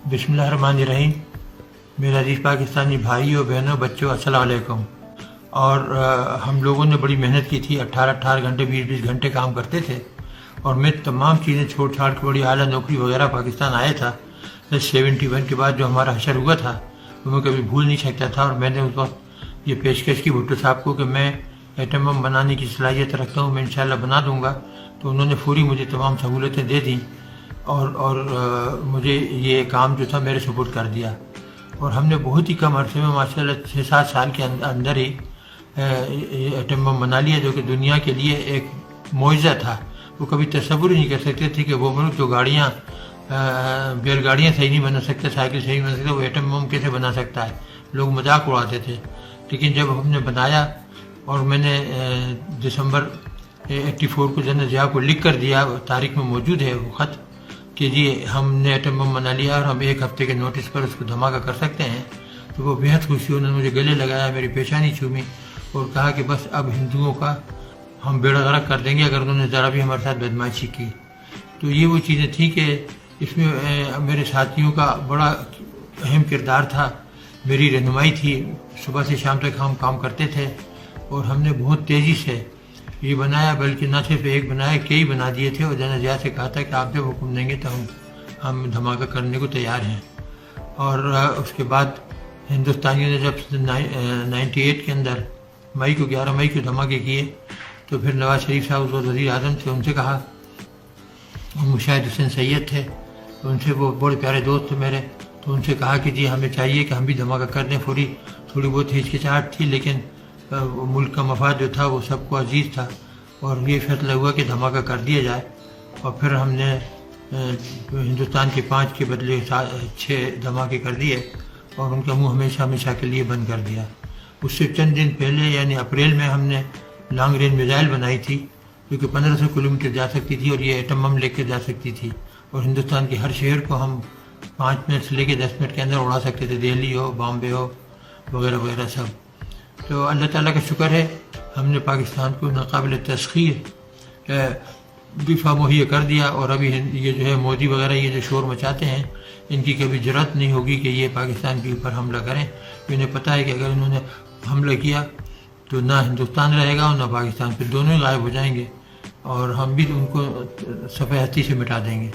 बिस्मिल्लाहिर्रहमानिर्रहीम। मेरे अजीज़ पाकिस्तानी भाइयों बहनों बच्चों अस्सलाम वालेकुम। और हम लोगों ने बड़ी मेहनत की थी, 18 घंटे 20 घंटे काम करते थे। और मैं तमाम चीज़ें छोड़ छाड़ के बड़ी आला नौकरी वगैरह पाकिस्तान आया था। 71 के बाद जो हमारा हशर हुआ था वो मैं कभी भूल नहीं सकता था। और मैंने उस वक्त ये पेशकश की भुट्टो साहब को कि मैं एटम बम बनाने की सलाहियत रखता हूँ, मैं इंशाल्लाह बना दूँगा। तो उन्होंने पूरी मुझे तमाम सहूलतें दे दी और मुझे ये काम जो था मेरे सुपुर्द कर दिया। और हमने बहुत ही कम अरसे में माशाल्लाह 6-7 साल के अंदर ही एटम बम बना लिया, जो कि दुनिया के लिए एक मुआजिज़ा था। वो कभी तसव्वुर ही नहीं कर सकते थे कि वो मुल्क जो गाड़ियाँ बैलगाड़ियाँ सही नहीं बना सकता, साइकिल सही नहीं बना सकता, वो एटम बम कैसे बना सकता है। लोग मजाक उड़ाते थे। लेकिन जब हमने बनाया और मैंने दिसंबर 84 को जन्नत ज़िया को लिख कर दिया, तारीख में मौजूद है वो ख़त कि जी हमने एटम बम बना लिया और हम 1 हफ्ते के नोटिस पर उसको धमाका कर सकते हैं। तो वो बेहद खुशी, उन्होंने मुझे गले लगाया, मेरी पेशानी छूमी और कहा कि बस अब हिंदुओं का हम बेड़ा गर्क कर देंगे अगर उन्होंने ज़रा भी हमारे साथ बदमाशी की। तो ये वो चीज़ें थी कि इसमें मेरे साथियों का बड़ा अहम किरदार था, मेरी रहनुमाई थी। सुबह से शाम तक हम काम करते थे और हमने बहुत तेज़ी से ये बनाया, बल्कि न सिर्फ एक बनाया, कई बना दिए थे। और जन्नत ज़िया से कहा था कि आप जब हुक्म देंगे तो हम धमाका करने को तैयार हैं। और उसके बाद हिंदुस्तानियों ने जब 98 के अंदर 11 मई को धमाके किए, तो फिर नवाज शरीफ साहब उस वज़ीर आज़म थे, उनसे कहा, मुशाहिद हुसैन सैयद थे, तो उनसे, वो बड़े प्यारे दोस्त थे मेरे, तो उनसे कहा कि जी हमें चाहिए कि हम भी धमाका कर दें। थोड़ी बहुत हिचकिचाहट थी, लेकिन मुल्क का मफाद जो था वो सबको अजीज़ था और ये फैसला हुआ कि धमाका कर दिया जाए। और फिर हमने हिंदुस्तान के 5 के बदले 6 धमाके कर दिए और उनका मुंह हमेशा हमेशा के लिए बंद कर दिया। उससे चंद दिन पहले यानी अप्रैल में हमने लॉन्ग रेंज मिसाइल बनाई थी, जो कि 1500 किलोमीटर जा सकती थी और ये एटम बम लेकर जा सकती थी। और हिंदुस्तान के हर शहर को हम 5 मिनट से लेकर 10 मिनट के अंदर उड़ा सकते थे, दिल्ली हो, बॉम्बे हो, वगैरह वगैरह सब। तो अल्लाह ताला का शुक्र है, हमने पाकिस्तान को नाकाबिल तस्खीर दिफा मुहैया कर दिया। और अभी ये जो है मोदी वगैरह ये जो शोर मचाते हैं, इनकी कभी ज़रूरत नहीं होगी कि ये पाकिस्तान के ऊपर हमला करें। इन्हें पता है कि अगर इन्होंने हमला किया तो ना हिंदुस्तान रहेगा और ना पाकिस्तान, फिर दोनों ही गायब हो जाएंगे और हम भी उनको सफ़े हस्ती से मिटा देंगे।